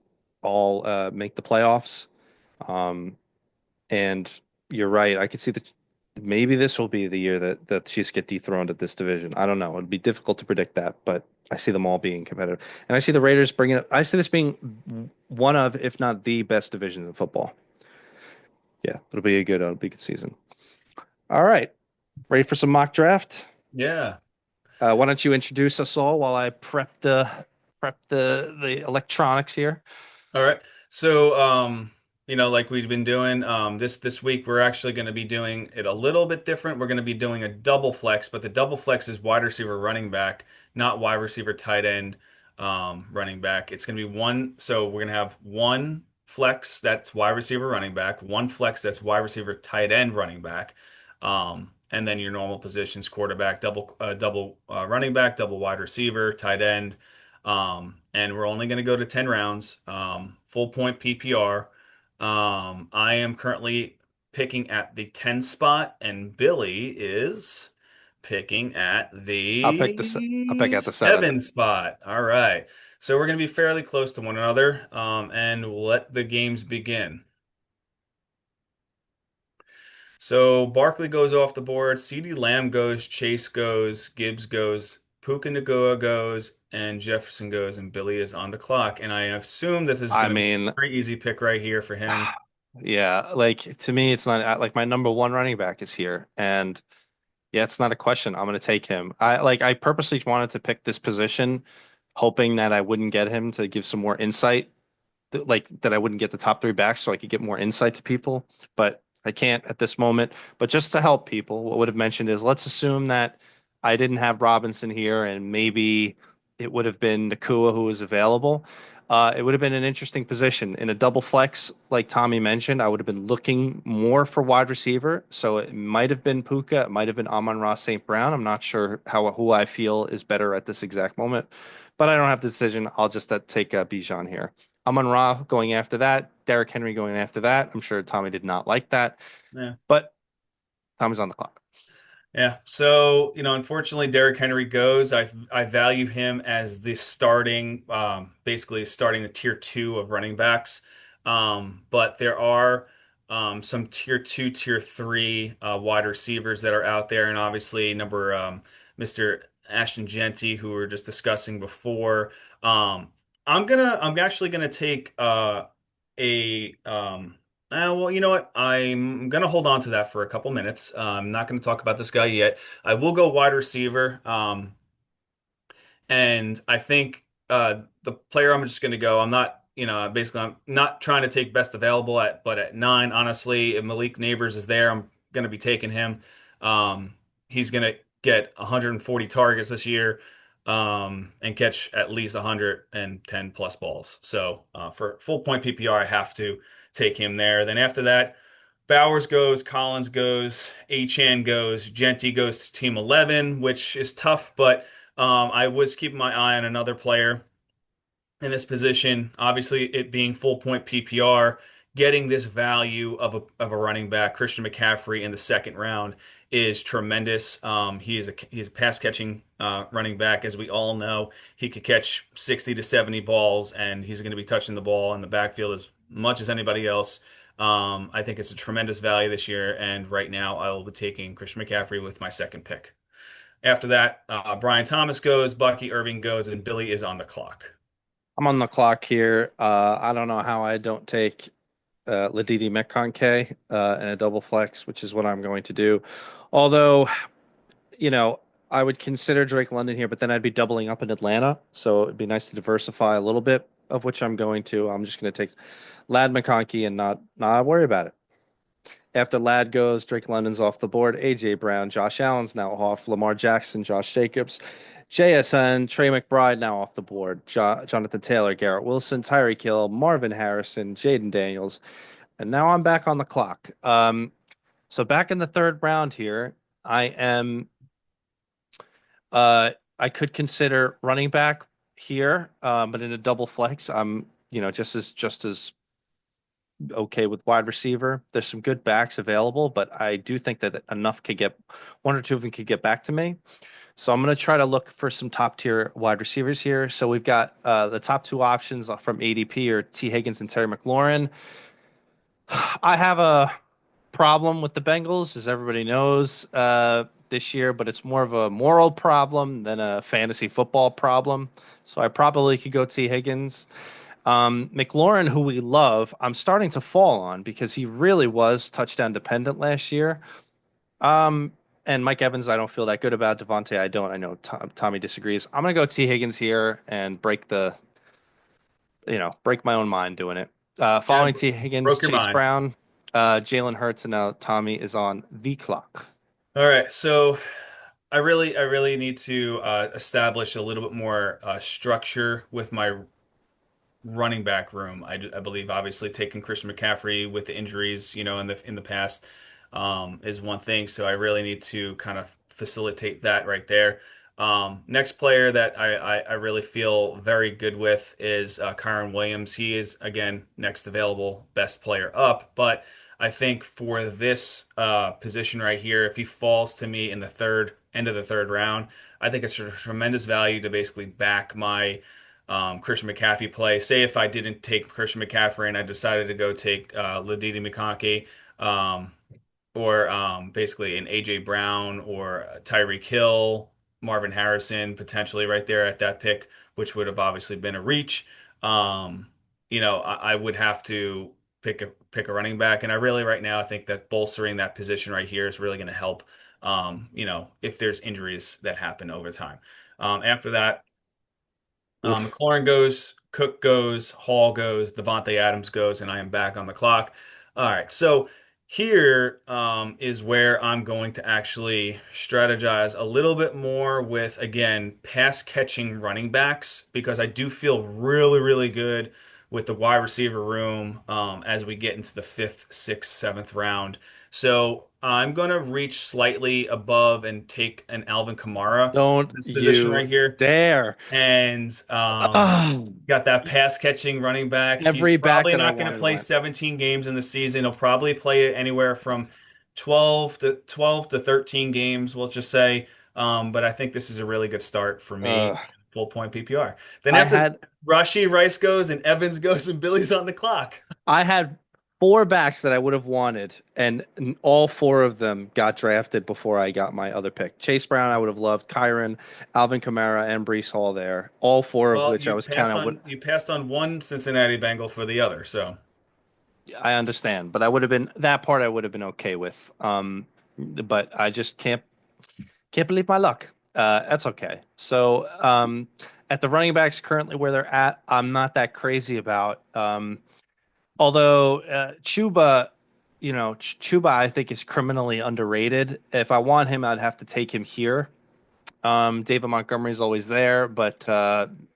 make the playoffs. Um, and you're right. I could see that maybe this will be the year that the Chiefs get dethroned at this division. I don't know. It'd be difficult to predict that, but I see them all being competitive. And I see the Raiders bringing it. I see this being one of, if not the best division in football. Yeah, it'll be a good season. All right. Ready for some mock draft? yeah. Why don't you introduce us all while I prep the electronics here? All right. So, like we've been doing, this week we're actually going to be doing it a little bit different. We're going to be doing a double flex, but the double flex is wide receiver running back, not wide receiver tight end running back. It's going to be one. So we're going to have one flex that's wide receiver running back, one flex that's wide receiver tight end running back, and then your normal positions: quarterback, double running back, double wide receiver, tight end. And we're only going to go to 10 rounds, full point PPR. I am currently picking at the 10 spot, and Billy is picking at I'll pick the out the seven. 7 spot. All right. So we're going to be fairly close to one another, and we'll let the games begin. So Barkley goes off the board, CeeDee Lamb goes, Chase goes, Gibbs goes, Puka Nacua goes, and Jefferson goes, and Billy is on the clock. And I assume this is I going to be mean, a very easy pick right here for him. yeah, like to me, it's not like my number one running back is here, and yeah, it's not a question. I'm going to take him. I purposely wanted to pick this position, hoping that I wouldn't get him to give some more insight, like that I wouldn't get the top three backs so I could get more insight to people, but I can't at this moment. But just to help people, what would have mentioned is let's assume that I didn't have Robinson here and maybe it would have been Nakua who was available. It would have been an interesting position in a double flex, like Tommy mentioned. I would have been looking more for wide receiver, so it might have been Puka, it might have been Amon-Ra St. Brown. I'm not sure who I feel is better at this exact moment, but I don't have the decision. I'll just take Bijan here. Amon Ra going after that, Derrick Henry going after that. I'm sure Tommy did not like that, Yeah. but Tommy's on the clock. Yeah. So, unfortunately, Derrick Henry goes. I value him as the starting, basically starting the tier two of running backs. But there are some tier two, tier three wide receivers that are out there, and obviously Mr. Ashton Genty, who we were just discussing before. I'm actually gonna take a well, you know what? I'm gonna hold on to that for a couple minutes. I'm not gonna talk about this guy yet. I will go wide receiver. And I think the player I'm just going to go, I'm not, basically, I'm not trying to take best available but at 9, honestly, if Malik Neighbors is there, I'm going to be taking him. He's going to get 140 targets this year, and catch at least 110 plus balls. So for full point PPR, I have to take him there. Then after that, Bowers goes, Collins goes, Achane goes, Genty goes to team 11, which is tough, but I was keeping my eye on another player in this position. Obviously, it being full point PPR, getting this value of a running back, Christian McCaffrey, in the second round is tremendous. He's a pass catching running back, as we all know. He could catch 60 to 70 balls, and he's going to be touching the ball in the backfield as much as anybody else. I think it's a tremendous value this year, and right now I will be taking Christian McCaffrey with my second pick. After that, Brian Thomas goes, Bucky Irving goes, and Billy is on the clock. I'm on the clock here. I don't know how I don't take Ladidi Metcalfe in a double flex, which is what I'm going to do. Although, you know, I would consider Drake London here, but then I'd be doubling up in Atlanta. So it'd be nice to diversify a little bit, of which I'm going to. I'm just going to take Lad McConkey and not worry about it. After Lad goes, Drake London's off the board. AJ Brown, Josh Allen's now off. Lamar Jackson, Josh Jacobs, JSN, Trey McBride now off the board. Jonathan Taylor, Garrett Wilson, Tyreek Hill, Marvin Harrison, Jaden Daniels, and now I'm back on the clock. So back in the third round here, I am. I could consider running back here, but in a double flex, I'm just as okay with wide receiver. There's some good backs available, but I do think that enough could get one or two of them could get back to me. So I'm going to try to look for some top tier wide receivers here. So we've got the top two options from ADP are T. Higgins and Terry McLaurin. I have a problem with the Bengals, as everybody knows, this year, but it's more of a moral problem than a fantasy football problem. So I probably could go T. Higgins. McLaurin, who we love, I'm starting to fall on because he really was touchdown dependent last year. Um, and Mike Evans, I don't feel that good about. Devontae, I don't. I know Tommy disagrees. I'm gonna go T. Higgins here and break my own mind doing it. Yeah, Following T. Higgins, broke your Chase mind. Brown, Jalen Hurts, and now Tommy is on the clock. All right, so I really need to establish a little bit more structure with my running back room. I believe obviously taking Christian McCaffrey with the injuries, in the past, is one thing. So I really need to kind of facilitate that right there. Next player that I really feel very good with is Kyron Williams. He is again next available best player up, but I think for this position right here, if he falls to me in the third end of the third round, I think it's a tremendous value to basically back my Christian McCaffrey play. Say if I didn't take Christian McCaffrey and I decided to go take Ladidi McConkey, um, or basically an AJ Brown or Tyreek Hill, Marvin Harrison potentially right there at that pick, which would have obviously been a reach. Um, I would have to pick a running back, and I really right now I think that bolstering that position right here is really going to help. If there's injuries that happen over time. After that. Oof. McLaurin goes, Cook goes, Hall goes, Devontae Adams goes, and I am back on the clock. All right, so here is where I'm going to actually strategize a little bit more with, again, pass catching running backs because I do feel really, really good with the wide receiver room as we get into the fifth, sixth, seventh round. So I'm going to reach slightly above and take an Alvin Kamara Don't this position right you here dare. and Ah, got that pass catching running back. He's every back probably that I not going to wanted play went. 17 games in the season. He'll probably play it anywhere from 12 to 13 games, we'll just say. But I think this is a really good start for me, Uh, full point PPR. Then I after had Rashi Rice goes and Evans goes and Billy's on the clock. I had four backs that I would have wanted, and all four of them got drafted before I got my other pick. Chase Brown, I would have loved. Kyron, Alvin Kamara, and Brees Hall there. All four of Well, which I you was passed counting. Would on you passed on one Cincinnati Bengal for the other, so I understand, but I would have been that part I would have been okay with. But I just can't believe my luck. That's okay. So at the running backs currently where they're at, I'm not that crazy about. Although Chuba, Chuba, I think is criminally underrated. If I want him, I'd have to take him here. David Montgomery's always there, but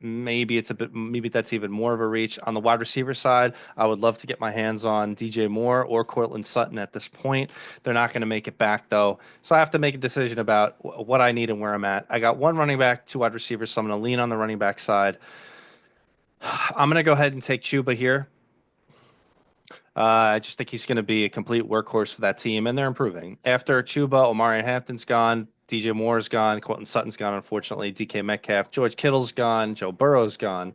maybe that's even more of a reach. On the wide receiver side, I would love to get my hands on DJ Moore or Cortland Sutton at this point. They're not going to make it back though, so I have to make a decision about what I need and where I'm at. I got one running back, two wide receivers, so I'm going to lean on the running back side. I'm going to go ahead and take Chuba here. I just think he's going to be a complete workhorse for that team, and they're improving. After Chuba, Omari Hampton's gone, DJ Moore's gone, Quentin Sutton's gone, unfortunately, DK Metcalf, George Kittle's gone, Joe Burrow's gone,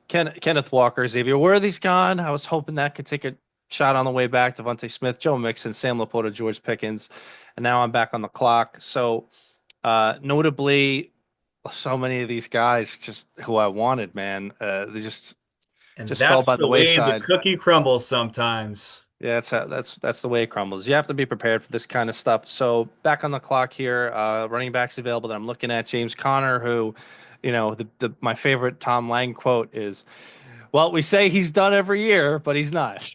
Kenneth Walker, Xavier Worthy's gone. I was hoping that could take a shot on the way back. Devontae Smith, Joe Mixon, Sam Laporta, George Pickens, and now I'm back on the clock. So, notably, so many of these guys just who I wanted, man, they and just fell that's by the the way the wayside. cookie crumbles sometimes. Yeah, that's the way it crumbles. You have to be prepared for this kind of stuff. So back on the clock here, running backs available that I'm looking at. James Conner, who, the my favorite Tom Lang quote is, "Well, we say he's done every year, but he's not."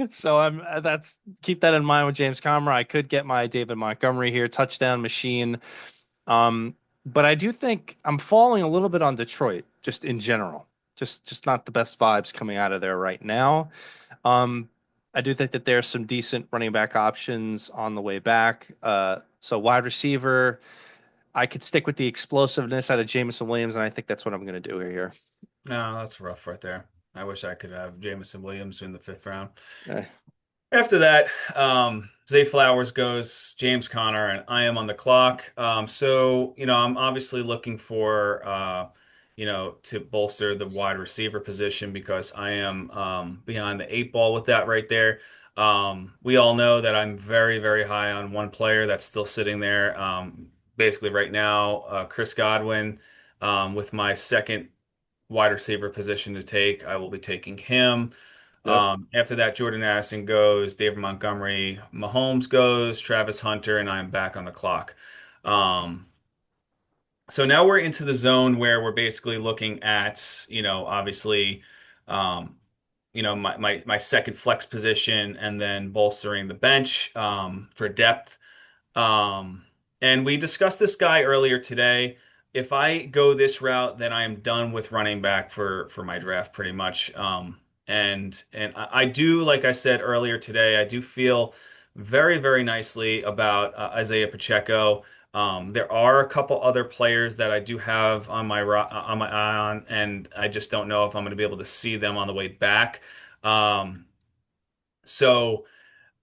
So that's keep that in mind with James Conner. I could get my David Montgomery here, touchdown machine. Um, but I do think I'm falling a little bit on Detroit, just in general. Just not the best vibes coming out of there right now. Um, I do think that there's some decent running back options on the way back. So wide receiver, I could stick with the explosiveness out of Jameson Williams, and I think that's what I'm going to do here. No, that's rough right there. I wish I could have Jamison Williams in the fifth round. Eh, After that, Zay Flowers goes, James Conner, and I am on the clock. I'm obviously looking for, to bolster the wide receiver position because I am behind the eight ball with that right there. We all know that I'm very, very high on one player that's still sitting there. Basically, right now, Chris Godwin, with my second wide receiver position to take, I will be taking him. yep. After that, Jordan Addison goes, David Montgomery, Mahomes goes, Travis Hunter, and I'm back on the clock. Um, so now we're into the zone where we're basically looking at, obviously, um, my second flex position and then bolstering the bench for depth. Um, and we discussed this guy earlier today. If I go this route, then I am done with running back for my draft pretty much. And I do, like I said earlier today, I do feel very, very nicely about Isaiah Pacheco. There are a couple other players that I do have on my eye on, and I just don't know if I'm going to be able to see them on the way back. Um, so.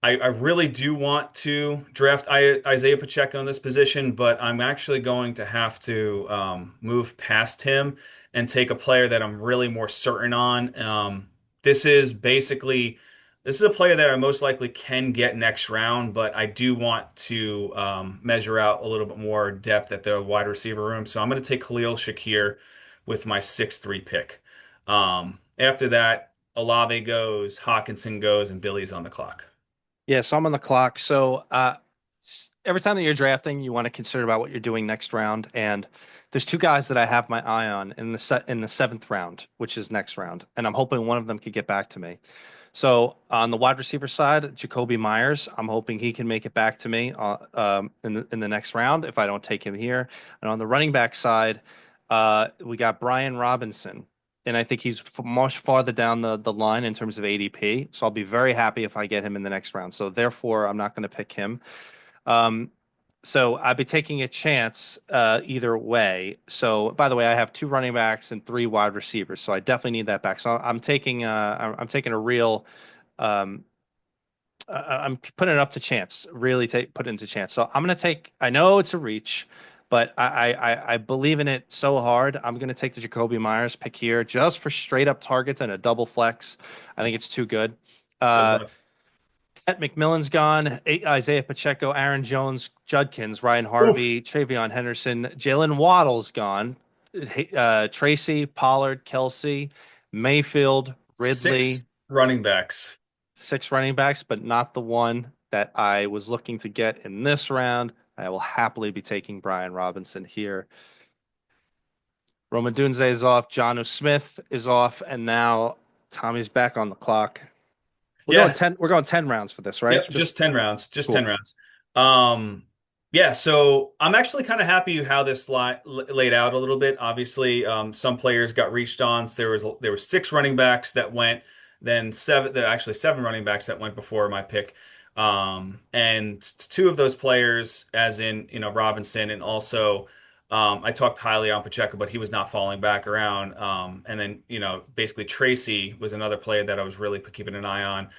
I really do want to draft Isaiah Pacheco in this position, but I'm actually going to have to move past him and take a player that I'm really more certain on. This is basically this is a player that I most likely can get next round, but I do want to measure out a little bit more depth at the wide receiver room. So I'm going to take Khalil Shakir with my 6'3" pick. After that, Olave goes, Hawkinson goes, and Billy's on the clock. Yeah, so I'm on the clock. So every time that you're drafting, you want to consider about what you're doing next round. And there's two guys that I have my eye on in the seventh round, which is next round, and I'm hoping one of them could get back to me. So on the wide receiver side, Jacoby Myers, I'm hoping he can make it back to me in the next round if I don't take him here. And on the running back side, we got Brian Robinson, and I think he's much farther down the line in terms of ADP. So I'll be very happy if I get him in the next round. So therefore, I'm not going to pick him. Um, so I'd be taking a chance either way. So by the way, I have two running backs and three wide receivers. So I definitely need that back. So I'm taking a real um, I'm putting it up to chance. Really take put it into chance. So I'm gonna take. I know it's a reach, but I believe in it so hard. I'm gonna take the Jacoby Myers pick here just for straight up targets and a double flex. I think it's too good. Good Uh, luck. Ted McMillan's gone. Isaiah Pacheco, Aaron Jones, Judkins, Ryan Oof. Harvey, Travion Henderson, Jalen Waddle's gone. Tracy, Pollard, Kelsey, Mayfield, Ridley, Six running backs. six running backs, but not the one that I was looking to get in this round. I will happily be taking Brian Robinson here. Roman Dunze is off. Johnu Smith is off, and now Tommy's back on the clock. We're going Yeah. 10. We're going 10 rounds for this, right? Yep. Just Just 10 rounds. Just 10 cool. rounds. Um, yeah. So I'm actually kind of happy how this laid out a little bit. Obviously, some players got reached on. So there was six running backs that went, then seven. There are actually seven running backs that went before my pick. And two of those players, as in, Robinson and also I talked highly on Pacheco, but he was not falling back around. And then, basically Tracy was another player that I was really keeping an eye on.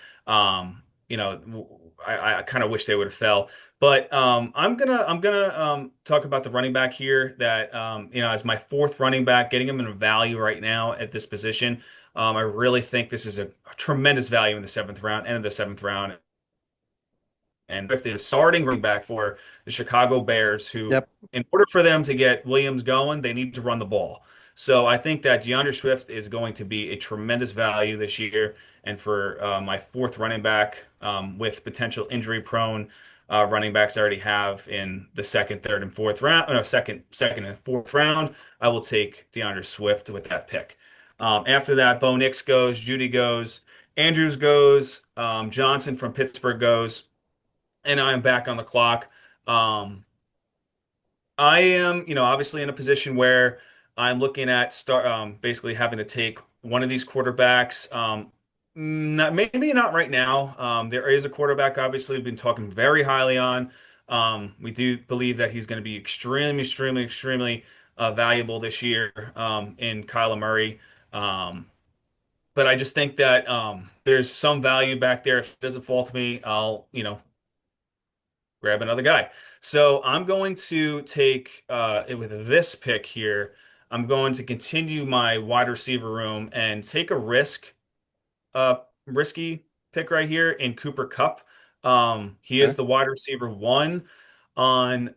I kind of wish they would have fell. But I'm gonna talk about the running back here that as my fourth running back, getting him in a value right now at this position. I really think this is a tremendous value in the seventh round, end of the seventh round. And if the starting running back for the Chicago Bears, who, Yep. in order for them to get Williams going, they need to run the ball. So I think that DeAndre Swift is going to be a tremendous value this year. And for my fourth running back, with potential injury-prone running backs I already have in the second, third, and fourth round, no, second and fourth round, I will take DeAndre Swift with that pick. After that, Bo Nix goes, Judy goes, Andrews goes, Johnson from Pittsburgh goes and I'm back on the clock. Um, I am, obviously in a position where I'm looking at basically having to take one of these quarterbacks. Not maybe not right now. There is a quarterback obviously we've been talking very highly on. We do believe that he's going to be extremely, extremely, extremely valuable this year in Kyler Murray. Um, but I just think that there's some value back there. If it doesn't fall to me, I'll, grab another guy. So I'm going to take with this pick here. I'm going to continue my wide receiver room and take a risky pick right here in Cooper Cup. He is Okay. the wide receiver one on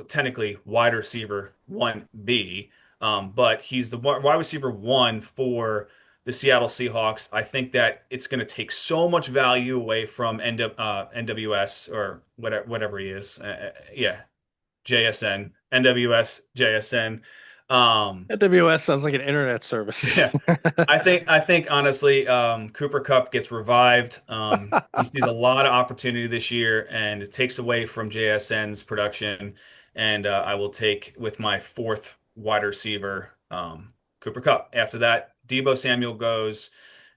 technically wide receiver 1B, but he's the wide receiver one for the Seattle Seahawks. I think that it's going to take so much value away from NWS or whatever he is. Yeah, JSN, NWS, JSN. Um, AWS sounds like an internet service. yeah, I think honestly, Cooper Cup gets revived. He sees a lot of opportunity this year, and it takes away from JSN's production. And I will take with my fourth wide receiver, Cooper Cup. After that, Debo Samuel goes,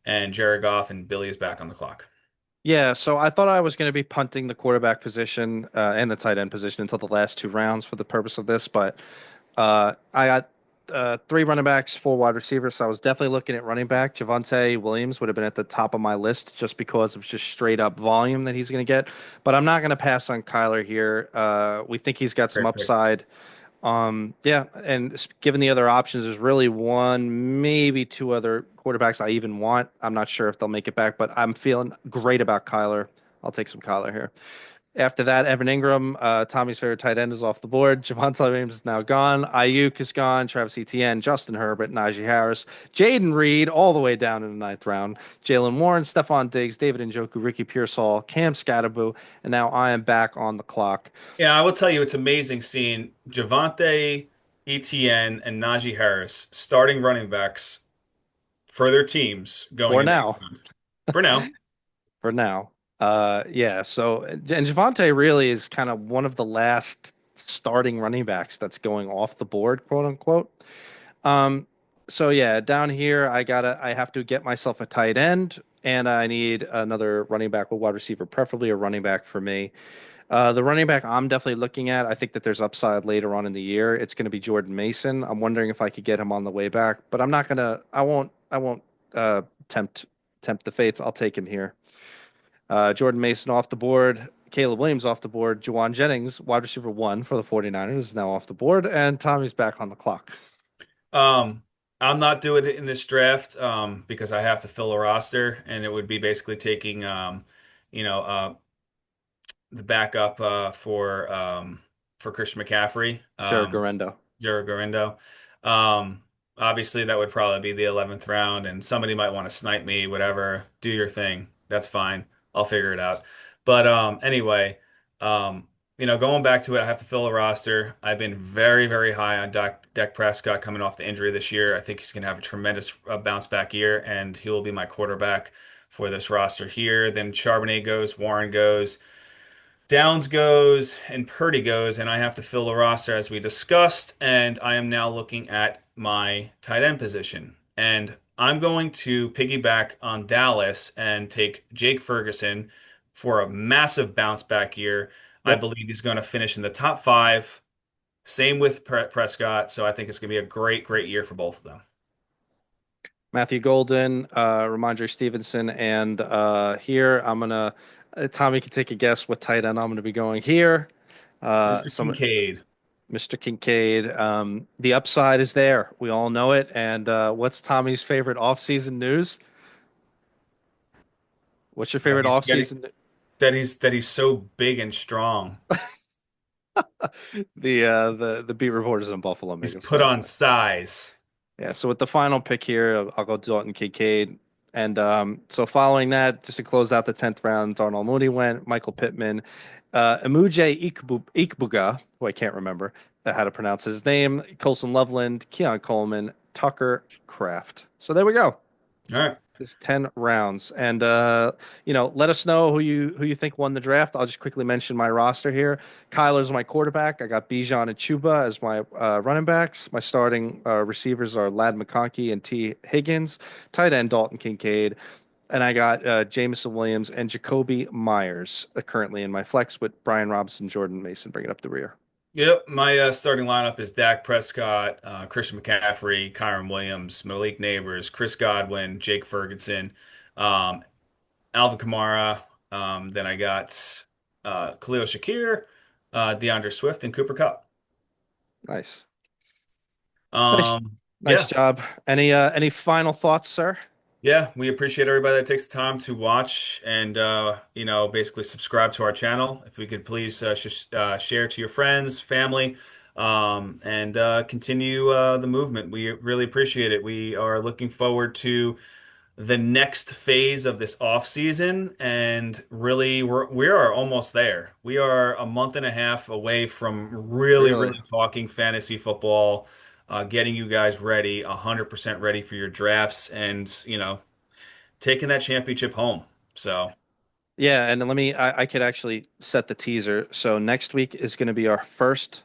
and Jared Goff and Billy is back on the clock. Yeah, so I thought I was going to be punting the quarterback position and the tight end position until the last two rounds for the purpose of this, but I got three running backs, four wide receivers, so I was definitely looking at running back. Javonte Williams would have been at the top of my list just because of just straight up volume that he's going to get, but I'm not going to pass on Kyler here. We think he's got some Great pick. upside. Yeah, and given the other options, there's really one, maybe two other quarterbacks I even want. I'm not sure if they'll make it back, but I'm feeling great about Kyler. I'll take some Kyler here. After that, Evan Ingram, Tommy's favorite tight end, is off the board. Javonte Williams is now gone. Ayuk is gone. Travis Etienne, Justin Herbert, Najee Harris, Jaden Reed, all the way down in the ninth round. Jalen Warren, Stephon Diggs, David Njoku, Ricky Pearsall, Cam Scatterboo, and now I am back on the clock Yeah, I will tell you, it's amazing seeing Javonte, Etienne, and Najee Harris starting running backs for their teams going for in the now. eighth round. For now. For now. Yeah. So, and Javante really is kind of one of the last starting running backs that's going off the board, quote unquote. Um, so yeah, down here, I have to get myself a tight end, and I need another running back with wide receiver, preferably a running back for me. The running back I'm definitely looking at, I think that there's upside later on in the year. It's going to be Jordan Mason. I'm wondering if I could get him on the way back, but I won't tempt tempt the fates. I'll take him here. Jordan Mason off the board. Caleb Williams off the board. Juwan Jennings, wide receiver one for the 49ers, is now off the board. And Tommy's back on the clock. Um, I'm not doing it in this draft because I have to fill a roster, and it would be basically taking you know, uh, the backup for Christian McCaffrey, Jared Garendo. Jared Gorindo. Um, Obviously, that would probably be the 11th round, and somebody might want to snipe me, whatever. Do your thing. That's fine. I'll figure it out. But anyway, um, going back to it, I have to fill a roster. I've been very, very high on Dak Prescott coming off the injury this year. I think he's going to have a tremendous bounce back year, and he will be my quarterback for this roster here. Then Charbonnet goes, Warren goes. Downs goes and Purdy goes, and I have to fill the roster as we discussed. And I am now looking at my tight end position. And I'm going to piggyback on Dallas and take Jake Ferguson for a massive bounce back year. I Yep. believe he's going to finish in the top five. Same with Prescott. So I think it's going to be a great, great year for both of them. Matthew Golden, Ramondre Stevenson, and here I'm gonna. Tommy can take a guess what tight end I'm gonna be going here. Mr. Some Kincaid. Mr. Kincaid. The upside is there. We all know it. And what's Tommy's favorite offseason news? What's your That favorite he's getting offseason? that he's so big and strong. The beat reporters in Buffalo make He's us put laugh. on size. Yeah, so with the final pick here, I'll go Dalton Kincaid. And so following that, just to close out the 10th round, Darnell Mooney went, Michael Pittman, Emuje Ikbuga, who I can't remember how to pronounce his name, Colson Loveland, Keon Coleman, Tucker Kraft. So there we go. All right. It's 10 rounds. And let us know who you think won the draft. I'll just quickly mention my roster here. Kyler's my quarterback. I got Bijan and Chuba as my running backs. My starting receivers are Lad McConkey and T. Higgins. Tight end Dalton Kincaid. And I got Jamison Williams and Jacoby Myers currently in my flex with Brian Robinson, Jordan Mason bringing up the rear. Yep, my starting lineup is Dak Prescott, Christian McCaffrey, Kyron Williams, Malik Neighbors, Chris Godwin, Jake Ferguson, um, Alvin Kamara. Then I got Khalil Shakir, DeAndre Swift, and Cooper Kupp. Nice. Nice. Nice Yeah, job. Any final thoughts, sir? yeah, we appreciate everybody that takes the time to watch and basically subscribe to our channel. If we could please share to your friends, family, and continue the movement. We really appreciate it. We are looking forward to the next phase of this off season, and really we are almost there. We are a month and a half away from really, Really? really talking fantasy football, getting you guys ready, 100% ready for your drafts, and taking that championship home. So, Yeah, and I could actually set the teaser. So next week is going to be our first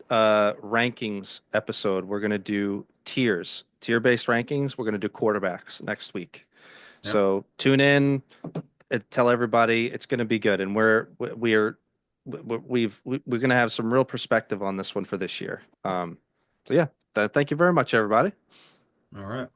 rankings episode. We're going to do tier-based rankings. We're going to do quarterbacks next week. yeah. So tune in and tell everybody it's going to be good. And we're going to have some real perspective on this one for this year. So yeah, thank you very much, everybody. All right.